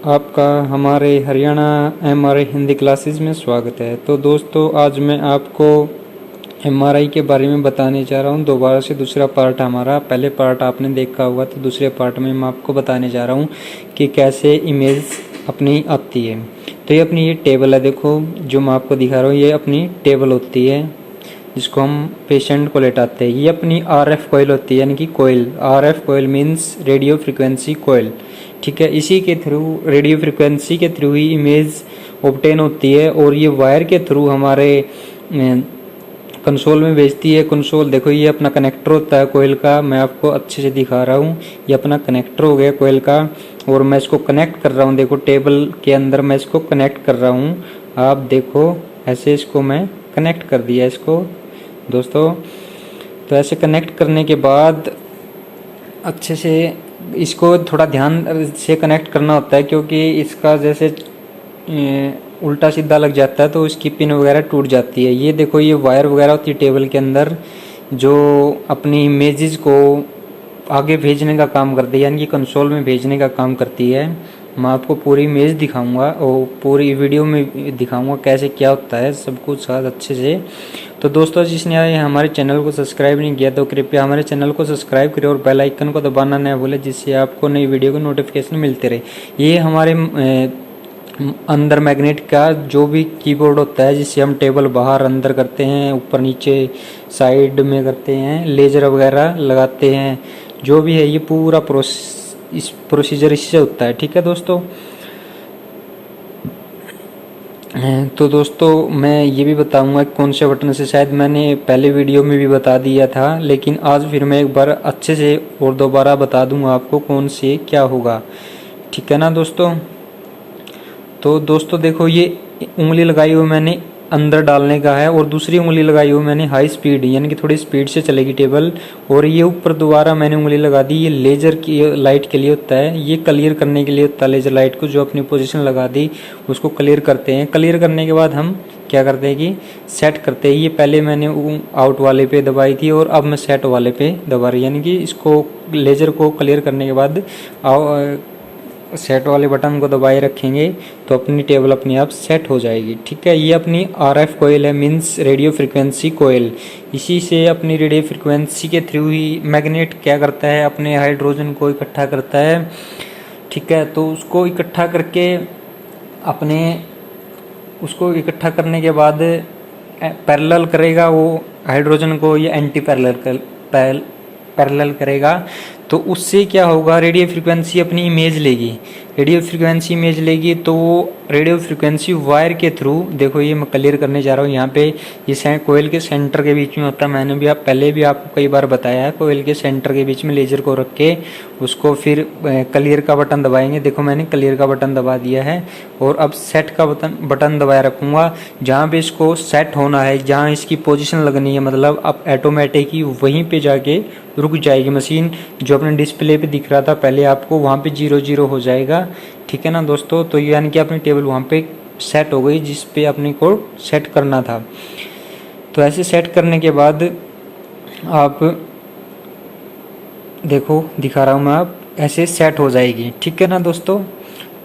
आपका हमारे Haryana MRI Hindi classes में स्वागत है। तो दोस्तों, आज मैं आपको एमआरआई के बारे में बताने जा रहा हूँ। दोबारा से दूसरा पार्ट हमारा, पहले पार्ट आपने देखा होगा, तो दूसरे पार्ट में मैं आपको बताने जा रहा हूँ कि कैसे इमेज अपनी आती है। तो ये अपनी ये टेबल है, देखो जो मैं आपको दिखा रहा हूँ, ये अपनी टेबल होती है जिसको हम पेशेंट को लेटाते हैं। ये अपनी आरएफ कोयल होती है, यानी कि कोयल। आरएफ कोयल मीन्स रेडियो फ्रिक्वेंसी कोयल, ठीक है। इसी के थ्रू, रेडियो फ्रिक्वेंसी के थ्रू ही इमेज ऑब्टेन होती है और ये वायर के थ्रू हमारे कंसोल में भेजती है। कंसोल देखो, ये अपना कनेक्टर होता है कोयल का, मैं आपको अच्छे से दिखा रहा हूँ। ये अपना कनेक्टर हो गया कोयल का और मैं इसको कनेक्ट कर रहा हूँ। देखो टेबल के अंदर मैं इसको कनेक्ट कर रहा हूँ। आप देखो ऐसे इसको मैं कनेक्ट कर दिया इसको दोस्तों। तो ऐसे कनेक्ट करने के बाद अच्छे से इसको थोड़ा ध्यान से कनेक्ट करना होता है, क्योंकि इसका जैसे उल्टा सीधा लग जाता है तो इसकी पिन वगैरह टूट जाती है। ये देखो, ये वायर वगैरह होती है टेबल के अंदर जो अपनी इमेजेस को आगे भेजने का काम करती है, यानी कि कंसोल में भेजने का काम करती है। मैं आपको पूरी इमेज दिखाऊंगा और पूरी वीडियो में दिखाऊंगा कैसे क्या होता है, सब कुछ साथ अच्छे से। तो दोस्तों, जिसने हमारे चैनल को सब्सक्राइब नहीं किया तो कृपया हमारे चैनल को सब्सक्राइब करें और बेल आइकन को दबाना न भूलें, जिससे आपको नई वीडियो को नोटिफिकेशन मिलते रहे। ये हमारे अंदर मैग्नेट का जो भी कीबोर्ड होता है, जिससे हम टेबल बाहर अंदर करते हैं, ऊपर नीचे साइड में करते हैं, लेजर वगैरह लगाते हैं, जो भी है ये पूरा प्रोसीजर इससे होता है, ठीक है दोस्तों। तो दोस्तों, मैं ये भी बताऊंगा कौन से बटन से, शायद मैंने पहले वीडियो में भी बता दिया था, लेकिन आज फिर मैं एक बार अच्छे से और दोबारा बता दूंगा आपको कौन से क्या होगा, ठीक है ना दोस्तों। तो दोस्तों देखो, ये उंगली लगाई हुई मैंने अंदर डालने का है और दूसरी उंगली लगाई हुई मैंने हाई स्पीड, यानी कि थोड़ी स्पीड से चलेगी टेबल। और ये ऊपर दोबारा मैंने उंगली लगा दी, ये लेजर की लाइट के लिए होता है, ये क्लियर करने के लिए होता है। लेजर लाइट को जो अपनी पोजीशन लगा दी उसको क्लियर करते हैं। क्लियर करने के बाद हम क्या करते हैं कि सेट करते हैं। ये पहले मैंने आउट वाले पे दबाई थी और अब मैं सेट वाले पे दबा रही, यानी कि इसको लेजर को क्लियर करने के बाद सेट वाले बटन को दबाए रखेंगे तो अपनी टेबल अपने आप सेट हो जाएगी, ठीक है। ये अपनी आरएफ कोयल है, मींस रेडियो फ्रिक्वेंसी कोयल। इसी से अपनी रेडियो फ्रिक्वेंसी के थ्रू ही मैग्नेट क्या करता है, अपने हाइड्रोजन को इकट्ठा करता है, ठीक है। तो उसको इकट्ठा करके उसको इकट्ठा करने के बाद पैरेलल करेगा वो हाइड्रोजन को, ये एंटी पैरेलल करेगा। तो उससे क्या होगा, रेडियो फ्रिक्वेंसी अपनी इमेज लेगी। रेडियो फ्रिक्वेंसी इमेज लेगी तो वो रेडियो फ्रिक्वेंसी वायर के थ्रू, देखो ये मैं क्लियर करने जा रहा हूँ यहाँ पे, ये कोयल के सेंटर के बीच में होता है। मैंने भी पहले भी आपको कई बार बताया है, कोयल के सेंटर के बीच में लेजर को रख के उसको फिर क्लियर का बटन दबाएंगे। देखो मैंने क्लियर का बटन दबा दिया है और अब सेट का बटन दबाया रखूँगा। जहाँ पे इसको सेट होना है, जहाँ इसकी पोजिशन लगनी है, मतलब अब ऑटोमेटिक ही वहीं पर जाके रुक जाएगी मशीन। जो अपने डिस्प्ले पे दिख रहा था पहले आपको, वहाँ पे 0 हो जाएगा, ठीक है ना दोस्तों। तो यानी कि अपनी टेबल वहाँ पे सेट हो गई जिस पे अपने को सेट करना था। तो ऐसे सेट करने के बाद आप देखो दिखा रहा हूँ मैं, आप ऐसे सेट हो जाएगी, ठीक है ना दोस्तों।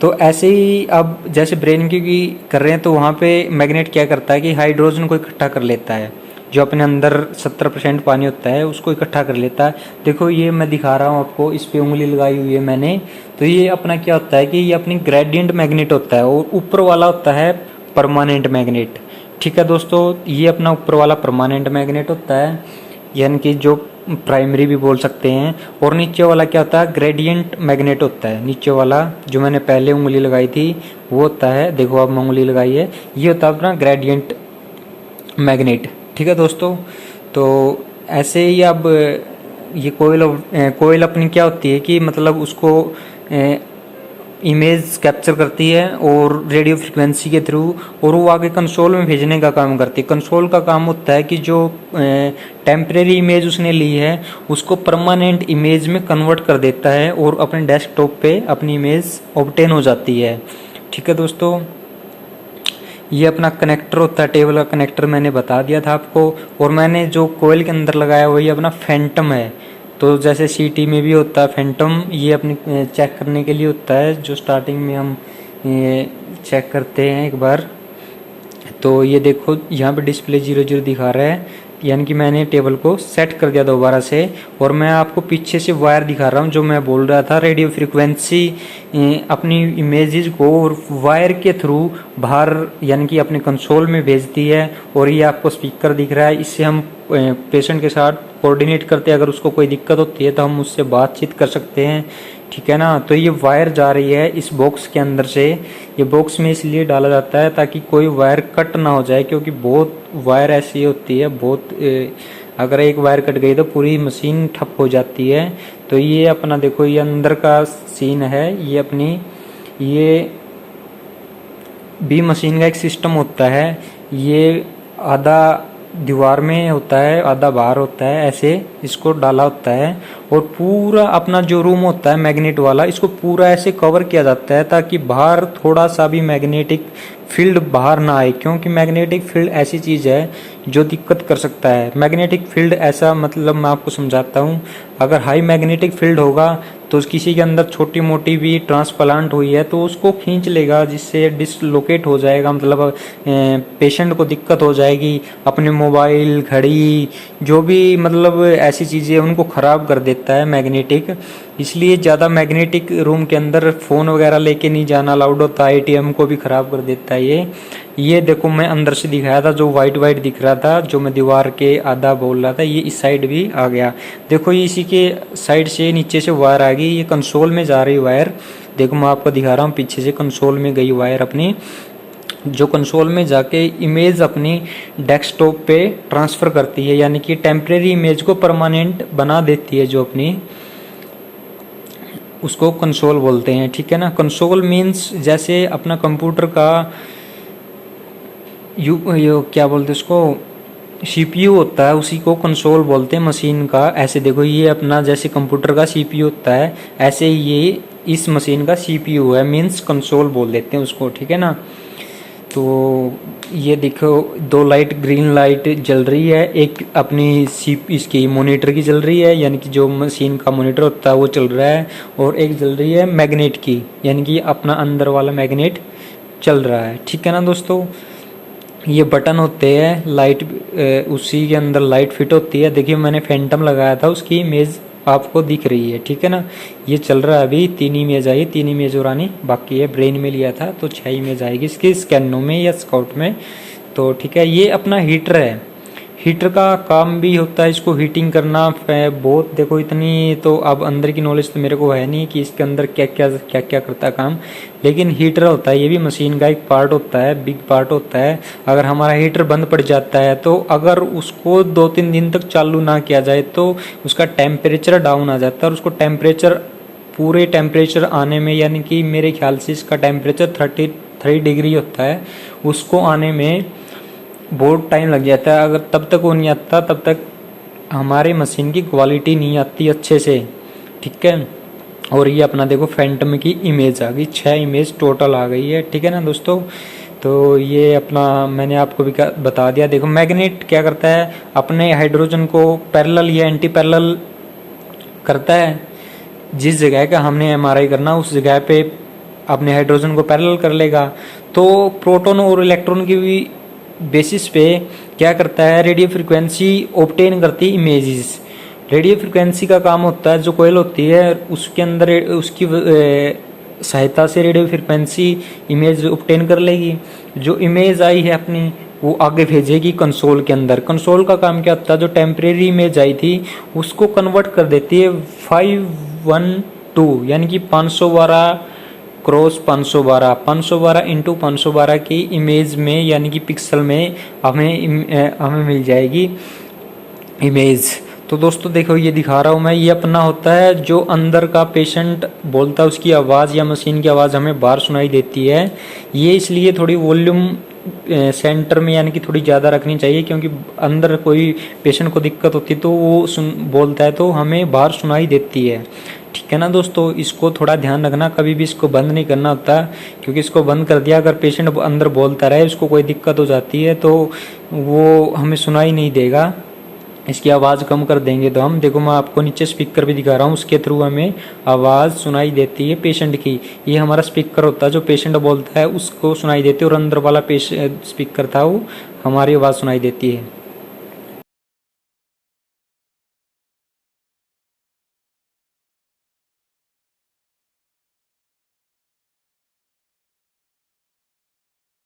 तो ऐसे ही अब जैसे ब्रेन की कर रहे हैं, तो वहाँ पे मैग्नेट क्या करता है कि हाइड्रोजन को इकट्ठा कर लेता है, जो अपने अंदर 70% पानी होता है उसको इकट्ठा कर लेता है। देखो ये मैं दिखा रहा हूँ आपको, इस पे उंगली लगाई हुई है मैंने। तो ये अपना क्या होता है कि ये अपनी ग्रेडियंट मैग्नेट होता है और ऊपर वाला होता है परमानेंट मैग्नेट, ठीक है दोस्तों। ये अपना ऊपर वाला परमानेंट मैग्नेट होता है, यानी कि जो प्राइमरी भी बोल सकते हैं। और नीचे वाला क्या होता है, ग्रेडियंट मैग्नेट होता है। नीचे वाला जो मैंने पहले उंगली लगाई थी वो होता है, देखो अब मैं उंगली लगाई है, ये होता है अपना ग्रेडियंट मैग्नेट, ठीक है दोस्तों। तो ऐसे ही अब ये कोयल अपनी क्या होती है कि मतलब उसको इमेज कैप्चर करती है और रेडियो फ्रिक्वेंसी के थ्रू, और वो आगे कंसोल में भेजने का काम करती है। कंसोल का काम होता है कि जो टेम्परेरी इमेज उसने ली है उसको परमानेंट इमेज में कन्वर्ट कर देता है और अपने डेस्कटॉप पे अपनी इमेज ऑब्टेन हो जाती है, ठीक है दोस्तों। ये अपना कनेक्टर होता है, टेबल का कनेक्टर मैंने बता दिया था आपको। और मैंने जो कोयल के अंदर लगाया वही अपना फैंटम है। तो जैसे सीटी में भी होता है फैंटम, ये अपनी चेक करने के लिए होता है, जो स्टार्टिंग में हम चेक करते हैं एक बार। तो ये देखो यहाँ पे डिस्प्ले 00 दिखा रहा है, यानी कि मैंने टेबल को सेट कर दिया दोबारा से। और मैं आपको पीछे से वायर दिखा रहा हूँ, जो मैं बोल रहा था रेडियो फ्रिक्वेंसी अपनी इमेजेस को वायर के थ्रू बाहर यानी कि अपने कंसोल में भेजती है। और ये आपको स्पीकर दिख रहा है, इससे हम पेशेंट के साथ कोऑर्डिनेट करते हैं। अगर उसको कोई दिक्कत होती है तो हम उससे बातचीत कर सकते हैं, ठीक है ना। तो ये वायर जा रही है इस बॉक्स के अंदर से। ये बॉक्स में इसलिए डाला जाता है ताकि कोई वायर कट ना हो जाए, क्योंकि बहुत वायर ऐसी होती है, बहुत अगर एक वायर कट गई तो पूरी मशीन ठप हो जाती है। तो ये अपना देखो ये अंदर का सीन है, ये अपनी ये बी मशीन का एक सिस्टम होता है। ये आधा दीवार में होता है, आधा बाहर होता है, ऐसे इसको डाला होता है। और पूरा अपना जो रूम होता है मैग्नेट वाला, इसको पूरा ऐसे कवर किया जाता है ताकि बाहर थोड़ा सा भी मैग्नेटिक फील्ड बाहर ना आए, क्योंकि मैग्नेटिक फील्ड ऐसी चीज़ है जो दिक्कत कर सकता है। मैग्नेटिक फील्ड ऐसा मतलब मैं आपको समझाता हूँ, अगर हाई मैग्नेटिक फील्ड होगा तो किसी के अंदर छोटी मोटी भी ट्रांसप्लांट हुई है तो उसको खींच लेगा, जिससे डिसलोकेट हो जाएगा, मतलब पेशेंट को दिक्कत हो जाएगी। अपने मोबाइल, घड़ी, जो भी मतलब ऐसी चीज़ें उनको ख़राब कर देता है मैग्नेटिक। इसलिए ज़्यादा मैग्नेटिक रूम के अंदर फ़ोन वगैरह लेके नहीं जाना अलाउड होता है, एटीएम को भी ख़राब कर देता है ये देखो मैं अंदर से दिखाया था, जो वाइट वाइट दिख रहा था, जो मैं दीवार के आधा बोल रहा था, ये इस साइड भी आ गया। देखो ये इसी के साइड से नीचे से वायर आ गई, ये कंसोल में जा रही वायर। देखो मैं आपको दिखा रहा हूँ, पीछे से कंसोल में गई वायर अपनी, जो कंसोल में जाके इमेज अपनी डेस्कटॉप पे ट्रांसफ़र करती है, यानी कि टेम्परेरी इमेज को परमानेंट बना देती है, जो अपनी उसको कंसोल बोलते हैं, ठीक है ना। कंसोल मीन्स जैसे अपना कंप्यूटर का यो क्या बोलते हैं उसको, सीपीयू होता है, उसी को कंसोल बोलते हैं मशीन का। ऐसे देखो ये अपना जैसे कंप्यूटर का सीपीयू होता है, ऐसे ये इस मशीन का सीपीयू है, मीन्स कंसोल बोल देते हैं उसको, ठीक है ना। तो ये देखो दो लाइट, ग्रीन लाइट जल रही है, एक अपनी इसकी मॉनिटर की जल रही है, यानी कि जो मशीन का मॉनिटर होता है वो चल रहा है, और एक जल रही है मैग्नेट की, यानी कि अपना अंदर वाला मैग्नेट चल रहा है, ठीक है ना दोस्तों। ये बटन होते हैं लाइट, उसी के अंदर लाइट फिट होती है। देखिए मैंने फैंटम लगाया था, उसकी इमेज आपको दिख रही है, ठीक है ना। ये चल रहा है, अभी 3 इमेज आई, 3 इमेज और आनी बाकी है। ब्रेन में लिया था तो 6 इमेज आएगी इसकी स्कैनो में या स्काउट में, तो ठीक है। ये अपना हीटर है, हीटर का काम भी होता है इसको हीटिंग करना बहुत। देखो इतनी तो अब अंदर की नॉलेज तो मेरे को है नहीं कि इसके अंदर क्या क्या करता है काम, लेकिन हीटर होता है, ये भी मशीन का एक पार्ट होता है, बिग पार्ट होता है। अगर हमारा हीटर बंद पड़ जाता है तो अगर उसको 2-3 दिन तक चालू ना किया जाए तो उसका टेम्परेचर डाउन आ जाता है, और उसको टेम्परेचर पूरे टेम्परेचर आने में, यानी कि मेरे ख्याल से इसका टेम्परेचर 33 डिग्री होता है, उसको आने में बहुत टाइम लग जाता है। अगर तब तक वो नहीं आता तब तक हमारे मशीन की क्वालिटी नहीं आती अच्छे से, ठीक है। और ये अपना देखो फैंटम की इमेज आ गई, 6 इमेज टोटल आ गई है, ठीक है ना दोस्तों। तो ये अपना मैंने आपको भी बता दिया। देखो मैग्नेट क्या करता है, अपने हाइड्रोजन को पैरेलल या एंटी पैरेलल करता है। जिस जगह का हमने एमआरआई करना उस जगह पे अपने हाइड्रोजन को पैरेलल कर लेगा। तो प्रोटॉन और इलेक्ट्रॉन की भी बेसिस पे क्या करता है, रेडियो फ्रिक्वेंसी ऑब्टेन करती है इमेजेस। रेडियो फ्रिक्वेंसी का काम होता है, जो कोयल होती है उसके अंदर उसकी सहायता से रेडियो फ्रिक्वेंसी इमेज ऑब्टेन कर लेगी। जो इमेज आई है अपनी वो आगे भेजेगी कंसोल के अंदर। कंसोल का काम क्या होता है, जो टेम्परेरी इमेज आई थी उसको कन्वर्ट कर देती है 512, यानी कि 512 क्रॉस 512 इंटू 512 की इमेज में, यानी कि पिक्सल में हमें मिल जाएगी इमेज। तो दोस्तों देखो ये दिखा रहा हूँ मैं, ये अपना होता है जो अंदर का पेशेंट बोलता है उसकी आवाज़ या मशीन की आवाज़ हमें बाहर सुनाई देती है। ये इसलिए थोड़ी वॉल्यूम सेंटर में यानी कि थोड़ी ज़्यादा रखनी चाहिए, क्योंकि अंदर कोई पेशेंट को दिक्कत होती है तो वो बोलता है तो हमें बाहर सुनाई देती है, ठीक है ना दोस्तों। इसको थोड़ा ध्यान रखना, कभी भी इसको बंद नहीं करना होता, क्योंकि इसको बंद कर दिया अगर पेशेंट अंदर बोलता रहे उसको कोई दिक्कत हो जाती है तो वो हमें सुनाई नहीं देगा, इसकी आवाज़ कम कर देंगे तो हम देखो, मैं आपको नीचे स्पीकर भी दिखा रहा हूँ, उसके थ्रू हमें आवाज़ सुनाई देती है पेशेंट की। ये हमारा स्पीकर होता है, जो पेशेंट बोलता है उसको सुनाई देती है, और अंदर वाला स्पीकर था वो हमारी आवाज़ सुनाई देती है।